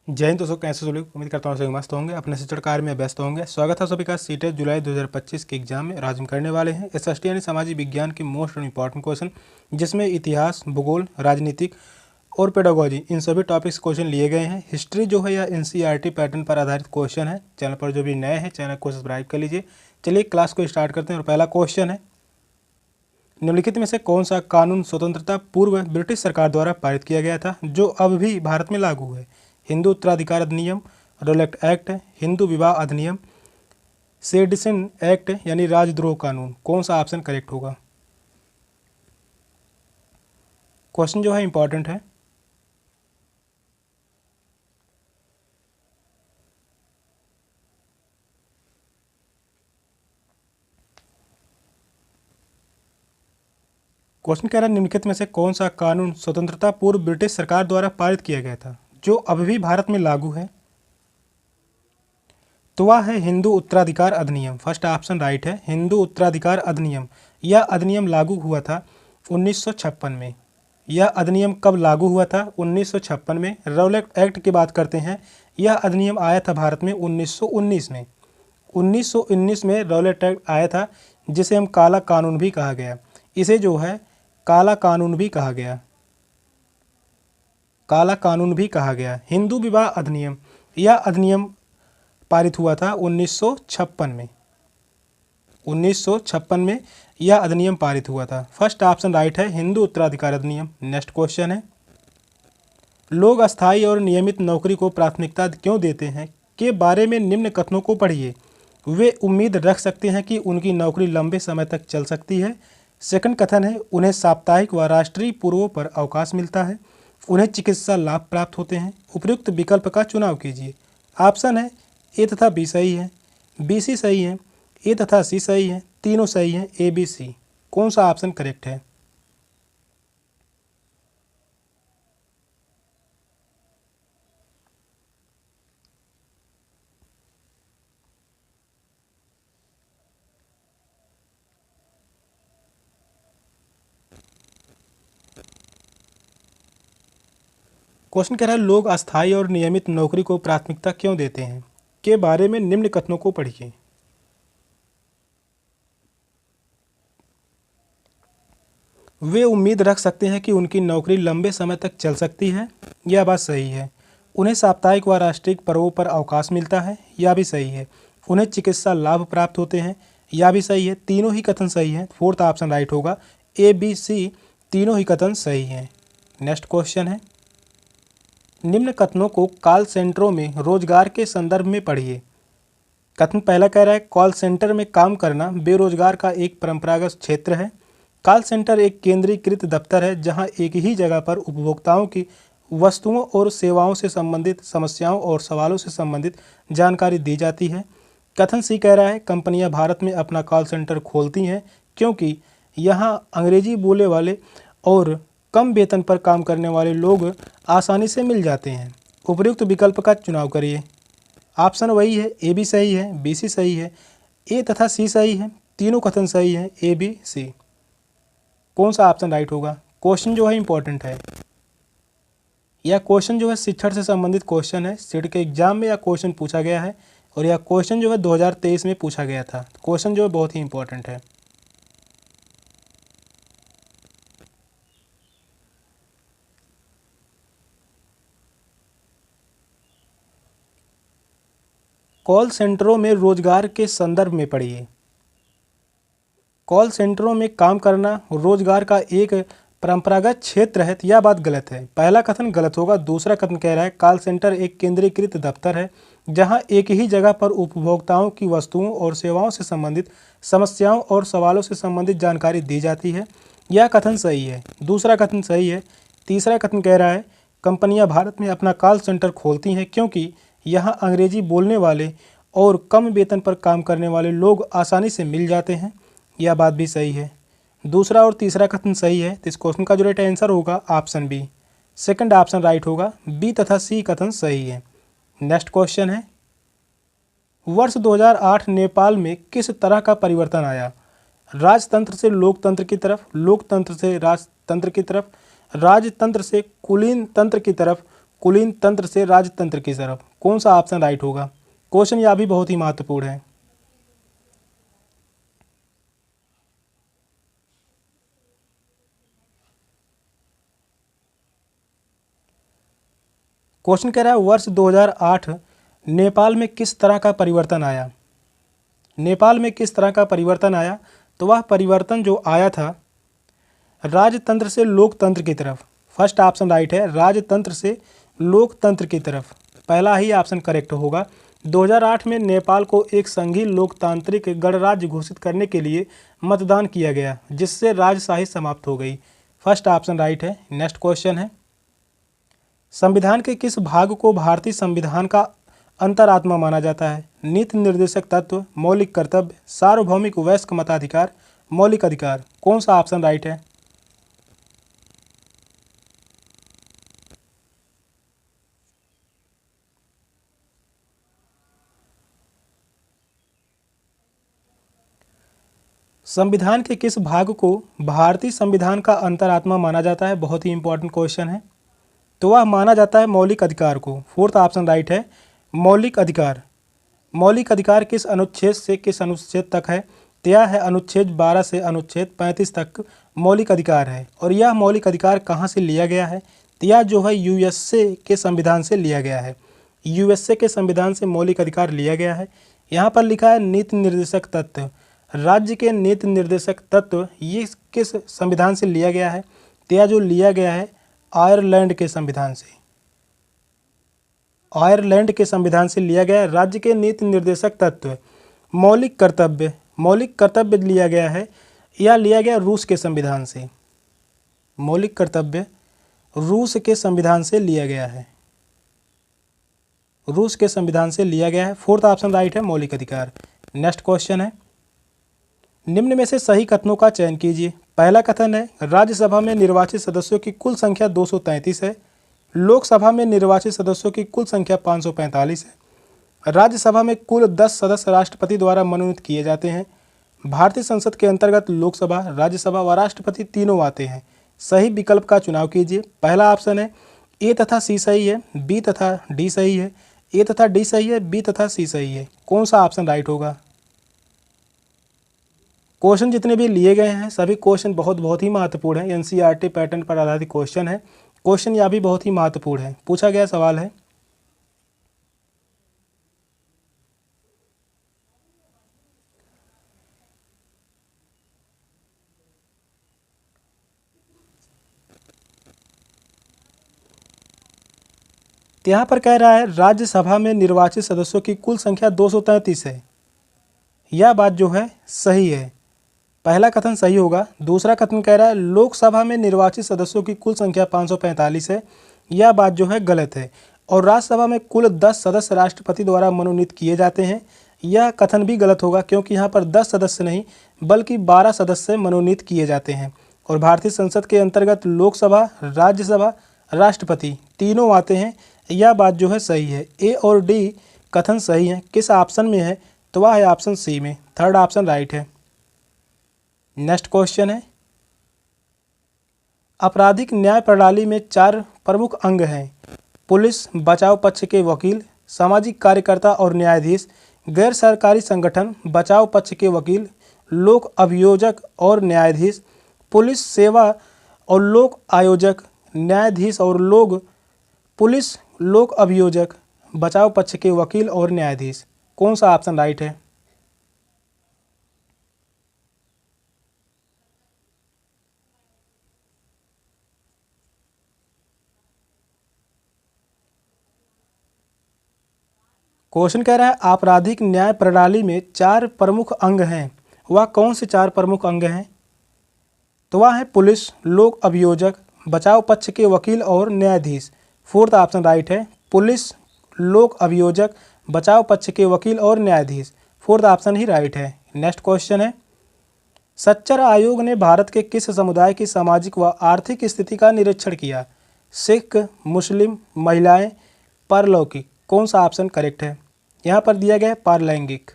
जय हिंद दोस्तों, कैसे सभी लोग? उम्मीद करता हूँ सभी मस्त होंगे, अपने शिक्षण कार्य में व्यस्त होंगे। स्वागत है सभी का सीटेट जुलाई 2025 के एग्जाम में। आज हम करने वाले हैं एसएसटी यानी सामाजिक विज्ञान के मोस्ट इंपॉर्टेंट क्वेश्चन, जिसमें इतिहास, भूगोल, राजनीतिक और पेडागोजी इन सभी टॉपिक्स क्वेश्चन लिए गए हैं। हिस्ट्री जो है यह एनसीईआरटी पैटर्न पर आधारित क्वेश्चन है। चैनल पर जो भी नए हैं चैनल को सब्सक्राइब कर लीजिए। चलिए क्लास को स्टार्ट करते हैं और पहला क्वेश्चन है, निम्नलिखित में से कौन सा कानून स्वतंत्रता पूर्व ब्रिटिश सरकार द्वारा पारित किया गया था जो अब भी भारत में लागू है? हिंदू उत्तराधिकार अधिनियम, रोलेक्ट एक्ट, हिंदू विवाह अधिनियम, सेडिशन एक्ट यानी राजद्रोह कानून। कौन सा ऑप्शन करेक्ट होगा? क्वेश्चन जो है इंपॉर्टेंट है। क्वेश्चन कह रहा है, निम्नलिखित में से कौन सा कानून स्वतंत्रता पूर्व ब्रिटिश सरकार द्वारा पारित किया गया था जो अब भी भारत में लागू है? तो वह है हिंदू उत्तराधिकार अधिनियम। फर्स्ट ऑप्शन राइट है, हिंदू उत्तराधिकार अधिनियम। यह अधिनियम लागू हुआ था 1956 में। यह अधिनियम कब लागू हुआ था? 1956 में। रौलट एक्ट की बात करते हैं, यह अधिनियम आया था भारत में 1919 में। 1919 में रौलट एक्ट आया था, जिसे हम काला कानून भी कहा गया। इसे जो है काला कानून भी कहा गया, काला कानून भी कहा गया। हिंदू विवाह अधिनियम, यह अधिनियम पारित हुआ था 1956 में। 1956 में यह अधिनियम पारित हुआ था। फर्स्ट ऑप्शन राइट है, हिंदू उत्तराधिकार अधिनियम। नेक्स्ट क्वेश्चन है, लोग अस्थायी और नियमित नौकरी को प्राथमिकता क्यों देते हैं के बारे में निम्न कथनों को पढ़िए। वे उम्मीद रख सकते हैं कि उनकी नौकरी लंबे समय तक चल सकती है। सेकंड कथन है, उन्हें साप्ताहिक व राष्ट्रीय पूर्वों पर अवकाश मिलता है। उन्हें चिकित्सा लाभ प्राप्त होते हैं। उपयुक्त विकल्प का चुनाव कीजिए। ऑप्शन है ए तथा बी सही है, बी सी सही है, ए तथा सी सही है, तीनों सही हैं, ए बी सी। कौन सा ऑप्शन करेक्ट है? क्वेश्चन कह रहा है, लोग अस्थायी और नियमित नौकरी को प्राथमिकता क्यों देते हैं के बारे में निम्न कथनों को पढ़िए। वे उम्मीद रख सकते हैं कि उनकी नौकरी लंबे समय तक चल सकती है। यह बात सही है। उन्हें साप्ताहिक व राष्ट्रीय पर्वों पर अवकाश मिलता है। यह भी सही है। उन्हें चिकित्सा लाभ प्राप्त होते हैं। यह भी सही है। तीनों ही कथन सही हैं। फोर्थ ऑप्शन राइट होगा, ए बी सी तीनों ही कथन सही हैं। नेक्स्ट क्वेश्चन है, निम्न कथनों को कॉल सेंटरों में रोजगार के संदर्भ में पढ़िए। कथन पहला कह रहा है, कॉल सेंटर में काम करना बेरोजगार का एक परंपरागत क्षेत्र है। कॉल सेंटर एक केंद्रीकृत दफ्तर है जहां एक ही जगह पर उपभोक्ताओं की वस्तुओं और सेवाओं से संबंधित समस्याओं और सवालों से संबंधित जानकारी दी जाती है। कथन सी कह रहा है, कंपनियां भारत में अपना कॉल सेंटर खोलती हैं क्योंकि यहां अंग्रेजी बोले वाले और कम वेतन पर काम करने वाले लोग आसानी से मिल जाते हैं। उपयुक्त विकल्प का चुनाव करिए। ऑप्शन वही है, ए बी सही है, बी सी सही है, ए तथा सी सही है, तीनों कथन सही हैं, ए बी सी। कौन सा ऑप्शन राइट होगा? क्वेश्चन जो है इंपॉर्टेंट है। यह क्वेश्चन जो है शिक्षण से संबंधित क्वेश्चन है। सीट के एग्जाम में यह क्वेश्चन पूछा गया है और यह क्वेश्चन जो है 2023 में पूछा गया था। क्वेश्चन जो है बहुत ही इंपॉर्टेंट है। कॉल सेंटरों में रोजगार के संदर्भ में पढ़िए। कॉल सेंटरों में काम करना रोजगार का एक परंपरागत क्षेत्र है, यह बात गलत है। पहला कथन गलत होगा। दूसरा कथन कह रहा है, कॉल सेंटर एक केंद्रीकृत दफ्तर है जहां एक ही जगह पर उपभोक्ताओं की वस्तुओं और सेवाओं से संबंधित समस्याओं और सवालों से संबंधित जानकारी दी जाती है। यह कथन सही है। दूसरा कथन सही है। तीसरा कथन कह रहा है, कंपनियां भारत में अपना कॉल सेंटर खोलती हैं क्योंकि यहाँ अंग्रेजी बोलने वाले और कम वेतन पर काम करने वाले लोग आसानी से मिल जाते हैं। यह बात भी सही है। दूसरा और तीसरा कथन सही है, तो इस क्वेश्चन का जो राइट आंसर होगा option B. Second option right होगा, बी तथा सी कथन सही है। नेक्स्ट क्वेश्चन है, वर्ष 2008 नेपाल में किस तरह का परिवर्तन आया? राजतंत्र से लोकतंत्र की तरफ, लोकतंत्र से राजतंत्र की तरफ, राजतंत्र से कुलीन तंत्र की तरफ, कुलीन तंत्र से राजतंत्र की तरफ। कौन सा ऑप्शन राइट होगा? क्वेश्चन यह भी बहुत ही महत्वपूर्ण है। क्वेश्चन कह रहा है वर्ष 2008 नेपाल में किस तरह का परिवर्तन आया? नेपाल में किस तरह का परिवर्तन आया? तो वह परिवर्तन जो आया था राजतंत्र से लोकतंत्र की तरफ। फर्स्ट ऑप्शन राइट है, राजतंत्र से लोकतंत्र की तरफ। पहला ही ऑप्शन करेक्ट होगा। 2008 में नेपाल को एक संघीय लोकतांत्रिक गणराज्य घोषित करने के लिए मतदान किया गया, जिससे राजशाही समाप्त हो गई। फर्स्ट ऑप्शन राइट है। नेक्स्ट क्वेश्चन है, संविधान के किस भाग को भारतीय संविधान का अंतरात्मा माना जाता है? नीति निर्देशक तत्व, मौलिक कर्तव्य, सार्वभौमिक वयस्क मताधिकार, मौलिक अधिकार। कौन सा ऑप्शन राइट है? संविधान के किस भाग को भारतीय संविधान का अंतरात्मा माना जाता है? बहुत ही इंपॉर्टेंट क्वेश्चन है। तो वह माना जाता है मौलिक अधिकार को। फोर्थ ऑप्शन राइट है, मौलिक अधिकार। मौलिक अधिकार किस अनुच्छेद से किस अनुच्छेद तक है? तो यह है अनुच्छेद 12 से अनुच्छेद 35 तक मौलिक अधिकार है। और यह मौलिक अधिकार कहाँ से लिया गया है? तो यह जो है यूएसए के संविधान से लिया गया है। यूएसए के संविधान से मौलिक अधिकार लिया गया है। यहाँ पर लिखा है नीति निर्देशक तत्व। राज्य के नीति निर्देशक तत्व ये किस संविधान से लिया गया है? तो यह जो लिया गया है आयरलैंड के संविधान से। आयरलैंड के संविधान से लिया गया है। राज्य के नीति निर्देशक तत्व। मौलिक कर्तव्य, मौलिक कर्तव्य लिया गया है, यह लिया गया रूस के संविधान से। मौलिक कर्तव्य रूस के संविधान से लिया गया है। रूस के संविधान से लिया गया है। फोर्थ ऑप्शन राइट है, मौलिक अधिकार। नेक्स्ट क्वेश्चन है, निम्न में से सही कथनों का चयन कीजिए। पहला कथन है राज्यसभा में निर्वाचित सदस्यों की कुल संख्या 233 है। लोकसभा में निर्वाचित सदस्यों की कुल संख्या 545 है। राज्यसभा में कुल 10 सदस्य राष्ट्रपति द्वारा मनोनीत किए जाते हैं। भारतीय संसद के अंतर्गत लोकसभा, राज्यसभा व राष्ट्रपति तीनों आते हैं। सही विकल्प का चुनाव कीजिए। पहला ऑप्शन है ए तथा सी सही है, बी तथा डी सही है, ए तथा डी सही है, बी तथा सी सही है। कौन सा ऑप्शन राइट होगा? क्वेश्चन जितने भी लिए गए हैं सभी क्वेश्चन बहुत ही महत्वपूर्ण है। एनसीईआरटी पैटर्न पर आधारित क्वेश्चन है। क्वेश्चन यह भी बहुत ही महत्वपूर्ण है। पूछा गया सवाल है, यहाँ पर कह रहा है राज्यसभा में निर्वाचित सदस्यों की कुल संख्या 233 है। यह बात जो है सही है। पहला कथन सही होगा। दूसरा कथन कह रहा है लोकसभा में निर्वाचित सदस्यों की कुल संख्या 545 है। यह बात जो है गलत है। और राज्यसभा में कुल 10 सदस्य राष्ट्रपति द्वारा मनोनीत किए जाते हैं। यह कथन भी गलत होगा, क्योंकि यहाँ पर 10 सदस्य नहीं बल्कि 12 सदस्य मनोनीत किए जाते हैं। और भारतीय संसद के अंतर्गत लोकसभा, राज्यसभा, राष्ट्रपति तीनों आते हैं। यह बात जो है सही है। ए और डी कथन सही है। किस ऑप्शन में है? तो वह है ऑप्शन सी में। थर्ड ऑप्शन राइट है। नेक्स्ट क्वेश्चन है, आपराधिक न्याय प्रणाली में 4 प्रमुख अंग हैं। पुलिस, बचाव पक्ष के वकील, सामाजिक कार्यकर्ता और न्यायाधीश, गैर सरकारी संगठन, बचाव पक्ष के वकील, लोक अभियोजक और न्यायाधीश, पुलिस सेवा और लोक आयोजक, न्यायाधीश और लोग पुलिस, लोक अभियोजक, बचाव पक्ष के वकील और न्यायाधीश। कौन सा ऑप्शन राइट है? क्वेश्चन कह रहा है आपराधिक न्याय प्रणाली में 4 प्रमुख अंग हैं। वह कौन से 4 प्रमुख अंग हैं? तो वह है पुलिस, लोक अभियोजक, बचाव पक्ष के वकील और न्यायाधीश। फोर्थ ऑप्शन राइट है, पुलिस, लोक अभियोजक, बचाव पक्ष के वकील और न्यायाधीश। फोर्थ ऑप्शन ही राइट है। नेक्स्ट क्वेश्चन है, सच्चर आयोग ने भारत के किस समुदाय की सामाजिक व आर्थिक स्थिति का निरीक्षण किया? सिख, मुस्लिम, महिलाएं, परलौकिक। कौन सा ऑप्शन करेक्ट है? यहाँ पर दिया गया है पारलैंगिक।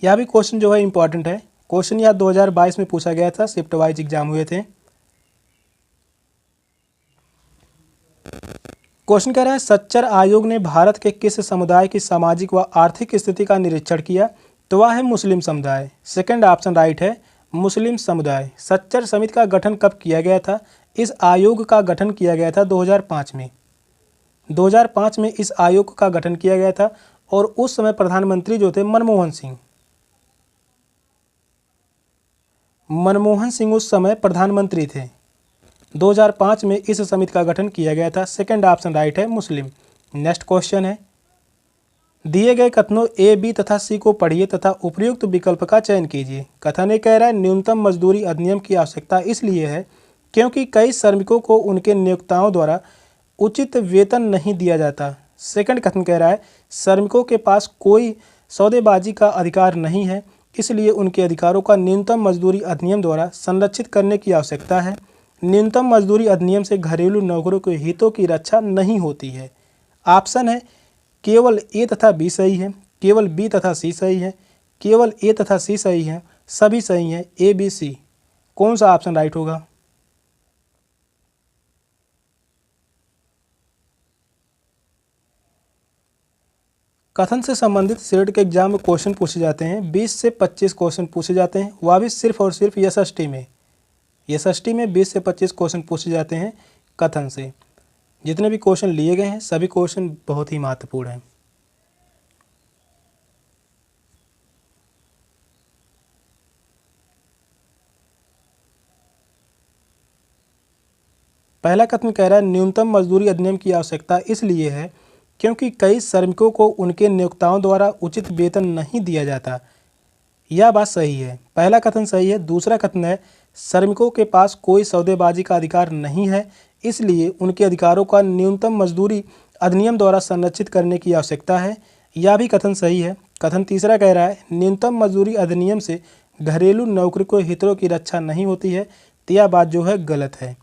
यह भी क्वेश्चन जो है इंपॉर्टेंट है। क्वेश्चन यह 2022 में पूछा गया था, शिफ्ट वाइज एग्जाम हुए थे। क्वेश्चन कह रहा है सच्चर आयोग ने भारत के किस समुदाय की सामाजिक व आर्थिक स्थिति का निरीक्षण किया? तो वह है मुस्लिम समुदाय। सेकंड ऑप्शन राइट है, मुस्लिम समुदाय। सच्चर समिति का गठन कब किया गया था? इस आयोग का गठन किया गया था 2005 में। 2005 में इस आयोग का गठन किया गया था और उस समय प्रधानमंत्री जो थे मनमोहन सिंह। मनमोहन सिंह उस समय प्रधानमंत्री थे। 2005 में इस समिति का गठन किया गया था। सेकंड ऑप्शन राइट है, मुस्लिम। नेक्स्ट क्वेश्चन है, दिए गए कथनों ए, बी तथा सी को पढ़िए तथा उपयुक्त विकल्प का चयन कीजिए। कथन ए कह रहा है न्यूनतम मजदूरी अधिनियम की आवश्यकता इसलिए है क्योंकि कई श्रमिकों को उनके नियोक्ताओं द्वारा उचित वेतन नहीं दिया जाता। सेकंड कथन कह रहा है श्रमिकों के पास कोई सौदेबाजी का अधिकार नहीं है, इसलिए उनके अधिकारों का न्यूनतम मजदूरी अधिनियम द्वारा संरक्षित करने की आवश्यकता है। न्यूनतम मजदूरी अधिनियम से घरेलू नौकरों के हितों की रक्षा नहीं होती है। ऑप्शन है केवल ए तथा बी सही है, केवल बी तथा सी सही है, केवल ए तथा सी सही है, सभी सही हैं, ए बी सी। कौन सा ऑप्शन राइट होगा? कथन से संबंधित सेट के एग्जाम में क्वेश्चन पूछे जाते हैं, 20 से 25 क्वेश्चन पूछे जाते हैं, वह भी सिर्फ और सिर्फ एसएसटी में। एसएसटी में 20 से 25 क्वेश्चन पूछे जाते हैं कथन से। जितने भी क्वेश्चन लिए गए हैं सभी क्वेश्चन बहुत ही महत्वपूर्ण हैं। पहला कथन कह रहा है न्यूनतम मजदूरी अधिनियम की आवश्यकता इसलिए है क्योंकि कई श्रमिकों को उनके नियोक्ताओं द्वारा उचित वेतन नहीं दिया जाता। यह बात सही है, पहला कथन सही है। दूसरा कथन है श्रमिकों के पास कोई सौदेबाजी का अधिकार नहीं है, इसलिए उनके अधिकारों का न्यूनतम मजदूरी अधिनियम द्वारा संरक्षित करने की आवश्यकता है। यह भी कथन सही है। कथन तीसरा कह रहा है न्यूनतम मजदूरी अधिनियम से घरेलू नौकरियों के हितों की रक्षा नहीं होती है, तो यह बात जो है गलत है।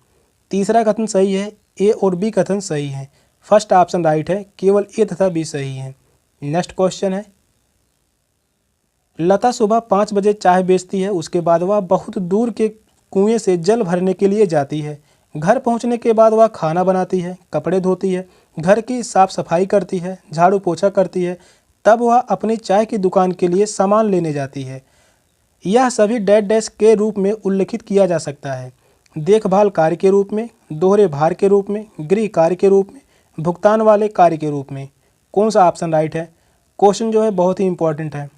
तीसरा कथन सही है, ए और बी कथन सही है। फर्स्ट ऑप्शन राइट है, केवल ए तथा बी सही है। नेक्स्ट क्वेश्चन है, लता सुबह 5 बजे चाय बेचती है, उसके बाद वह बहुत दूर के कुएं से जल भरने के लिए जाती है। घर पहुंचने के बाद वह खाना बनाती है, कपड़े धोती है, घर की साफ सफाई करती है, झाड़ू पोछा करती है, तब वह अपनी चाय की दुकान के लिए सामान लेने जाती है। यह सभी डैश डैश के रूप में उल्लिखित किया जा सकता है। देखभाल कार्य के रूप में, दोहरे भार के रूप में, गृह कार्य के रूप में, भुगतान वाले कार्य के रूप में। कौन सा ऑप्शन राइट है? क्वेश्चन जो है बहुत ही इंपॉर्टेंट है।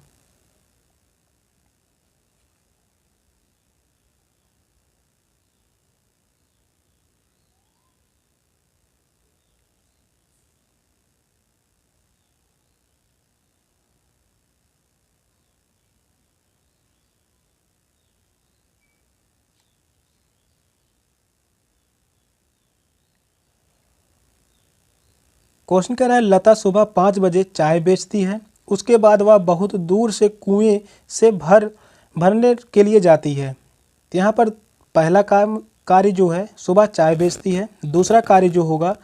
क्वेश्चन कह रहा है लता सुबह 5 बजे चाय बेचती है, उसके बाद वह बहुत दूर से कुएं से भरने के लिए जाती है। तो यहाँ पर पहला कार्य जो है सुबह चाय बेचती है, दूसरा कार्य जो होगा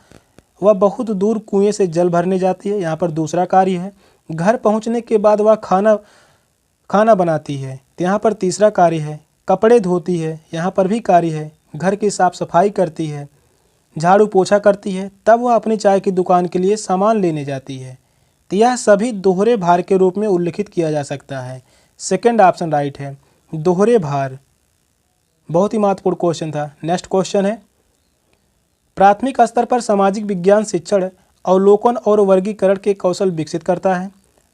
वह बहुत दूर कुएं से जल भरने जाती है, यहाँ पर दूसरा कार्य है। घर पहुँचने के बाद वह खाना बनाती है, तो यहाँ पर तीसरा कार्य है। कपड़े धोती है, यहाँ पर भी कार्य है। घर की साफ सफाई करती है, झाड़ू पोछा करती है, तब वह अपनी चाय की दुकान के लिए सामान लेने जाती है। तो यह सभी दोहरे भार के रूप में उल्लिखित किया जा सकता है। सेकंड ऑप्शन राइट है, दोहरे भार। बहुत ही महत्वपूर्ण क्वेश्चन था। नेक्स्ट क्वेश्चन है, प्राथमिक स्तर पर सामाजिक विज्ञान शिक्षण अवलोकन और वर्गीकरण के कौशल विकसित करता है।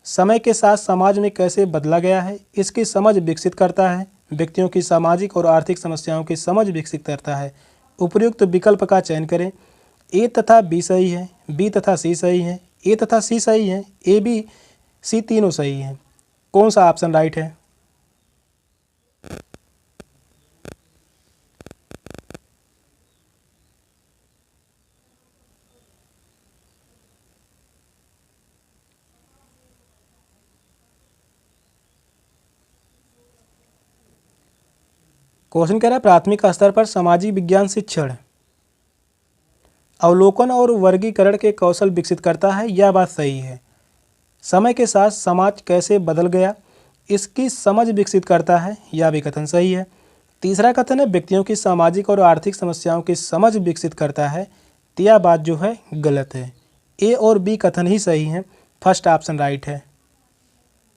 समय के साथ समाज में कैसे बदला गया है इसकी समझ विकसित करता है। व्यक्तियों की सामाजिक और आर्थिक समस्याओं की समझ विकसित करता है। उपयुक्त विकल्प का चयन करें। ए तथा बी सही है, बी तथा सी सही है, ए तथा सी सही है, ए बी सी तीनों सही हैं। कौन सा ऑप्शन राइट है? क्वेश्चन कह रहा है प्राथमिक स्तर पर सामाजिक विज्ञान शिक्षण अवलोकन और वर्गीकरण के कौशल विकसित करता है। यह बात सही है। समय के साथ समाज कैसे बदल गया इसकी समझ विकसित करता है, यह भी कथन सही है। तीसरा कथन है व्यक्तियों की सामाजिक और आर्थिक समस्याओं की समझ विकसित करता है, तो यह बात जो है गलत है। ए और बी कथन ही सही हैं, फर्स्ट ऑप्शन राइट है,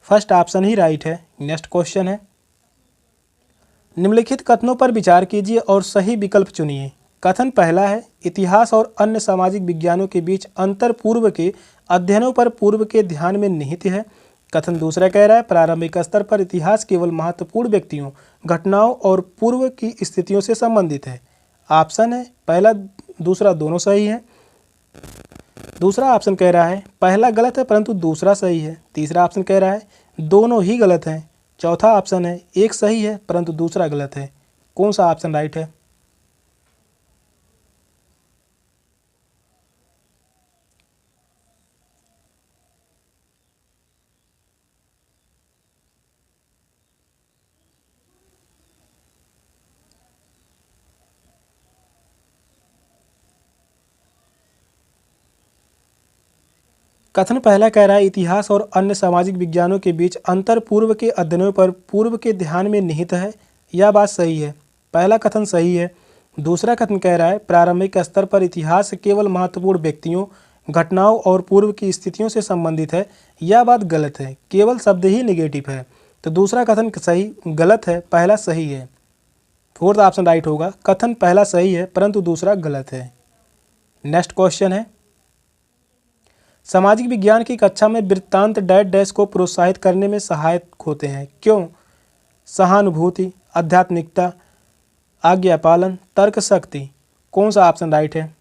फर्स्ट ऑप्शन ही राइट है। नेक्स्ट क्वेश्चन है, निम्नलिखित कथनों पर विचार कीजिए और सही विकल्प चुनिए। कथन पहला है इतिहास और अन्य सामाजिक विज्ञानों के बीच अंतर पूर्व के अध्ययनों पर पूर्व के ध्यान में निहित है। कथन दूसरा कह रहा है प्रारंभिक स्तर पर इतिहास केवल महत्वपूर्ण व्यक्तियों, घटनाओं और पूर्व की स्थितियों से संबंधित है। ऑप्शन है पहला दूसरा दोनों सही है। दूसरा ऑप्शन कह रहा है पहला गलत है परंतु दूसरा सही है। तीसरा ऑप्शन कह रहा है दोनों ही गलत हैं। चौथा ऑप्शन है एक सही है परंतु दूसरा गलत है। कौन सा ऑप्शन राइट है? कथन पहला कह रहा है इतिहास और अन्य सामाजिक विज्ञानों के बीच अंतर पूर्व के अध्ययनों पर पूर्व के ध्यान में निहित है, यह बात सही है। पहला कथन सही है। दूसरा कथन कह रहा है प्रारंभिक स्तर पर इतिहास केवल महत्वपूर्ण व्यक्तियों, घटनाओं और पूर्व की स्थितियों से संबंधित है, यह बात गलत है। केवल शब्द ही निगेटिव है, तो दूसरा कथन सही गलत है, पहला सही है। फोर्थ ऑप्शन राइट होगा। कथन पहला सही है परंतु दूसरा गलत है। नेक्स्ट क्वेश्चन है, सामाजिक विज्ञान की कक्षा में वृत्तांत डैश डैश को प्रोत्साहित करने में सहायक होते हैं, क्यों? सहानुभूति, आध्यात्मिकता, आज्ञा पालन, तर्क शक्ति। कौन सा ऑप्शन राइट है?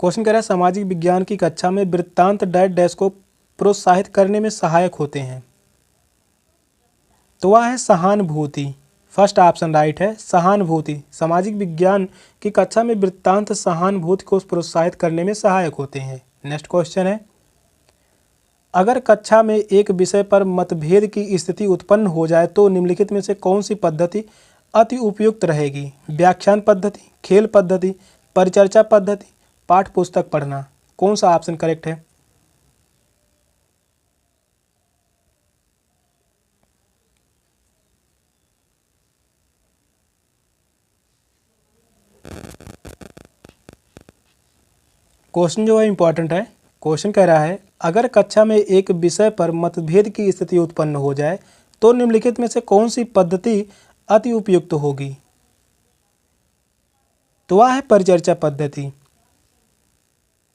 क्वेश्चन कह रहा है सामाजिक विज्ञान की कक्षा में वृत्तांत डैश डैश को प्रोत्साहित करने में सहायक होते हैं, तो वह है सहानुभूति। फर्स्ट ऑप्शन राइट है, सहानुभूति। सामाजिक विज्ञान की कक्षा में वृत्तांत सहानुभूति को प्रोत्साहित करने में सहायक होते हैं। नेक्स्ट क्वेश्चन है, अगर कक्षा में एक विषय पर मतभेद की स्थिति उत्पन्न हो जाए तो निम्नलिखित में से कौन सी पद्धति अति उपयुक्त रहेगी? व्याख्यान पद्धति, खेल पद्धति, परिचर्चा पद्धति, पाठ पुस्तक पढ़ना। कौन सा ऑप्शन करेक्ट है? क्वेश्चन जो है इंपॉर्टेंट है। क्वेश्चन कह रहा है अगर कक्षा में एक विषय पर मतभेद की स्थिति उत्पन्न हो जाए तो निम्नलिखित में से कौन सी पद्धति अति उपयुक्त होगी? तो वह है परिचर्चा पद्धति।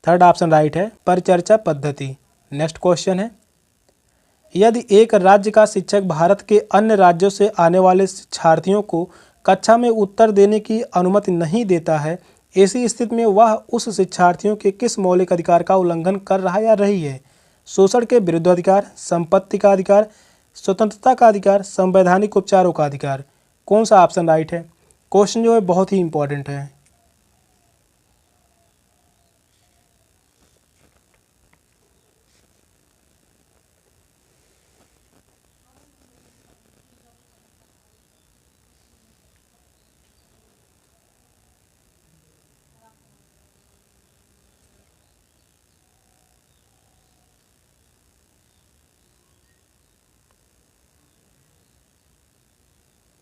थर्ड ऑप्शन राइट है, परिचर्चा पद्धति। नेक्स्ट क्वेश्चन है, यदि एक राज्य का शिक्षक भारत के अन्य राज्यों से आने वाले शिक्षार्थियों को कक्षा में उत्तर देने की अनुमति नहीं देता है, ऐसी स्थिति में वह उस शिक्षार्थियों के किस मौलिक अधिकार का उल्लंघन कर रहा या रही है? शोषण के विरुद्ध अधिकार, संपत्ति का अधिकार, स्वतंत्रता का अधिकार, संवैधानिक उपचारों का अधिकार। कौन सा ऑप्शन राइट है? क्वेश्चन जो है बहुत ही इंपॉर्टेंट है।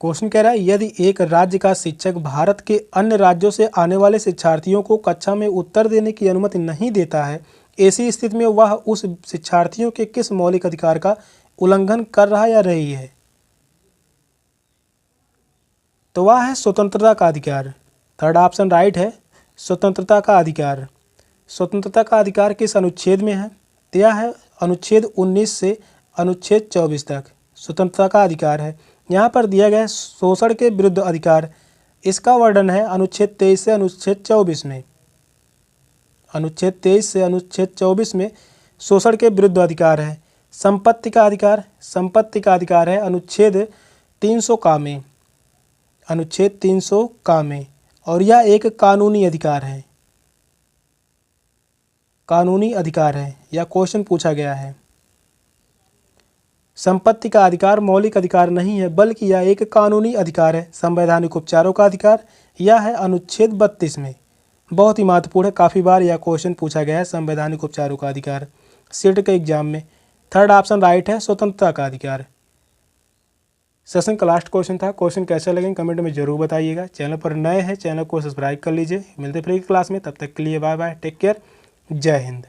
क्वेश्चन कह रहा है यदि एक राज्य का शिक्षक भारत के अन्य राज्यों से आने वाले शिक्षार्थियों को कक्षा में उत्तर देने की अनुमति नहीं देता है, ऐसी स्थिति में वह उस शिक्षार्थियों के किस मौलिक अधिकार का उल्लंघन कर रहा या रही है? तो वह है स्वतंत्रता का अधिकार। थर्ड ऑप्शन राइट है, स्वतंत्रता का अधिकार। स्वतंत्रता का अधिकार किस अनुच्छेद में है? तो यह है अनुच्छेद 19 से अनुच्छेद 24 तक स्वतंत्रता का अधिकार है। यहाँ पर दिया गया है शोषण के विरुद्ध अधिकार, इसका वर्णन है अनुच्छेद 23 से अनुच्छेद 24 में। अनुच्छेद 23 से अनुच्छेद 24 में शोषण के विरुद्ध अधिकार है। संपत्ति का अधिकार, संपत्ति का अधिकार है अनुच्छेद 300 का में, अनुच्छेद 300 का में, और यह एक कानूनी अधिकार है, कानूनी अधिकार है। यह क्वेश्चन पूछा गया है। संपत्ति का अधिकार मौलिक अधिकार नहीं है, बल्कि यह एक कानूनी अधिकार है। संवैधानिक उपचारों का अधिकार यह है अनुच्छेद 32 में। बहुत ही महत्वपूर्ण है, काफ़ी बार यह क्वेश्चन पूछा गया है, संवैधानिक उपचारों का अधिकार सीट के एग्जाम में। थर्ड ऑप्शन राइट है, स्वतंत्रता का अधिकार। सेशन का लास्ट क्वेश्चन था। क्वेश्चन कैसे लगे कमेंट में जरूर बताइएगा। चैनल पर नए हैं, चैनल को सब्सक्राइब कर लीजिए। मिलते फ्री क्लास में, तब तक के लिए बाय बाय, टेक केयर, जय हिंद।